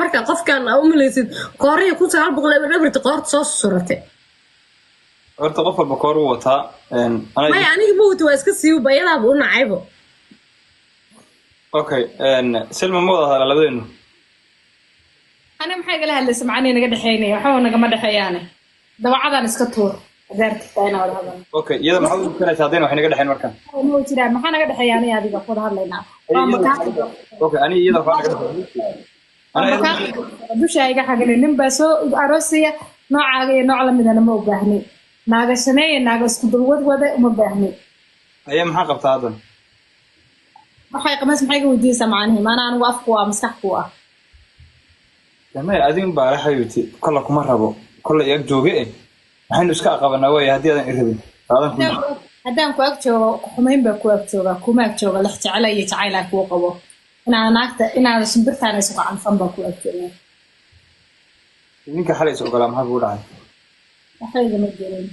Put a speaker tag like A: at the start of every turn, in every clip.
A: marka qofkan aad u malaysid qooriyo ku sagaal boqol ee dhabrti qoorta soo suratay
B: horta qof walba koor uu wataa
A: may aniga muutu waa iska siiw bayada buu nacaybo
B: okay Selma ma wada hadal labadeenu
C: ana maxay gala hadlaysaa macna inaga dhaxeynay waxa naga ma dhaxeeyaan dawacadan iska tuur adeerta taayna wada hadal
B: okay iyada maxaa u keenaysaa hadeen wax inaga dhaxeyn markan
C: ma jiraan maxaa naga dhaxeeyaan adiga wada hadlaynaa waa makaa
B: okay ani iyada waxa naga dhaxeeyay
C: dushayga xagalay nin baa soo aroosiya noocaaga iyo nooc la midana ma u baahni naaga sameeyay naaga isku dulwad wada uma baahni
B: ayaa maxaa qabtaa hadan
C: waxay qamas maxay ka weydiisaa macnaheedu maana anigu afku waa maskax ku ah
B: damay adin baa la xayuuti kala kuma rabo kala iyag jooge waxaan iska aqabanaa way hadii aadan irabin
C: hadaan ku ag joogo xumeyn baa ku ag jooga kuma ag jooga la jecel iyo jacayl ku qabo inaad shimbirtaan isku canfan baa ku ag jooga
B: ninka xalay soo galaa maxaa ku dhacay
C: waxay ma jireen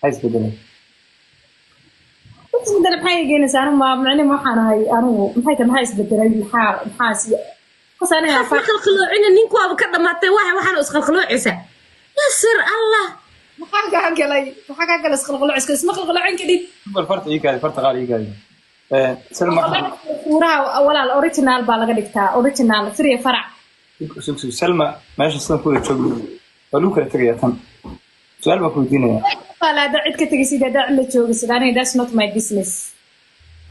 B: hays bedelay
C: isbedel maxay geenaysaa anigu ma macne waxaan ahay anigu maxay isbedelay maxaa qasanayaa
A: qalqaloocinna ninku waa ka dhamaatay waxaan isqalqaloocisa yasir allah
C: maxaa ka galay isqalqaloocis isma qalqaloocin kadib
B: bal farta ii gaari farta qaar ii gaari Selma
C: suuraha walaal original baa laga dhigtaa original free farac
B: Selma meesha sidan ku joogno walu kala tagayaa tan su'aal ma ku weydiinaya
C: wala cid ka tagay sida daac la joogo sidaan that's not my business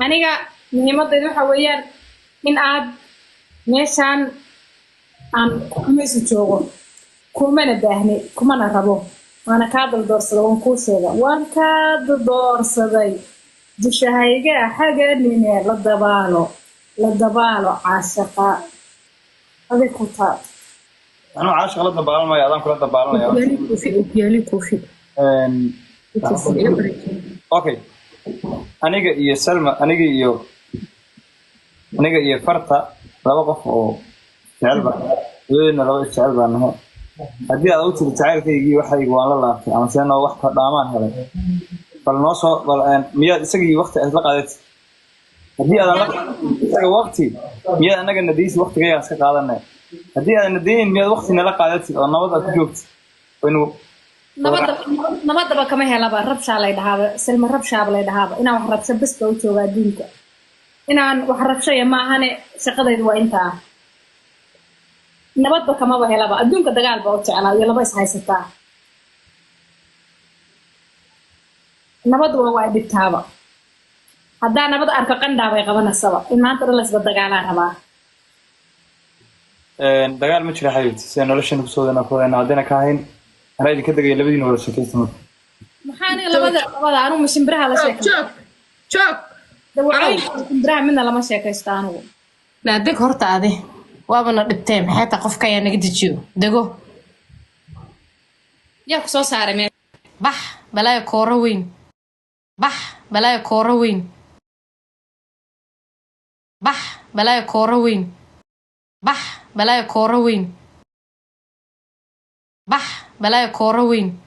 C: aniga muhiimadaydu waxa weeyaan in aad meeshan aan kumeesu joogo kumana baahni kumana rabo waana ka doorsado waan ku sheega waan ka doorsaday dushahayga xaganine la dabaalo caashaqa adig ku taa
B: أنا عايش غلط دبالة ما يعلم كل دبالة يا
A: يالي كوفي
B: أوكي أنا جي سلمى أنا جي فرطة لا وقف أو تعلبة وين لا وقف تعلبة أنها هدي أقول تعال يجي واحد يقول الله أنا سأنا واحد دامان هذا فالناس والآن مياه سجي وقت أطلق عادت هدي أنا لك وقتي مياه أنا جن نديس وقت جاي أسكت على الناس هدي أنا ندين مياه وقت نلاقي عادتي أنا وضع كجوت وإنه
C: نبض بكم هي لبا ربش على هذا سلم ربش على هذا أنا وحرب شبست وجهه وادينك أنا وحرب شيء ما هني شقدي دوا أنت نبض بكم هي لبا أدونك دجال بوتش على يلا بس هاي ستا نبض ووايد بتهابا هذا نبض أركا قندا بيقبنا السوا إن ما أنت رلس بدجال هذا
B: دجال مش رح يجي سنولشين بسودنا كلنا عندنا كاهن أنا إذا كده جاي لبدي نور الشكل تمام
C: محاني لبدا أنا مش مبرها على شكل
A: شوك
C: دواعي مبرها منا لما شكل استانو
A: لا دق هرت عادي وابنا دبتين حتى قف كيا نقدتشيو دقو
C: ياك سو ساري مين
A: بح بلاي كوروين بح بلاي كوروين بح بلاي كوروين بح بلاي كوروين بح بلاي كوروين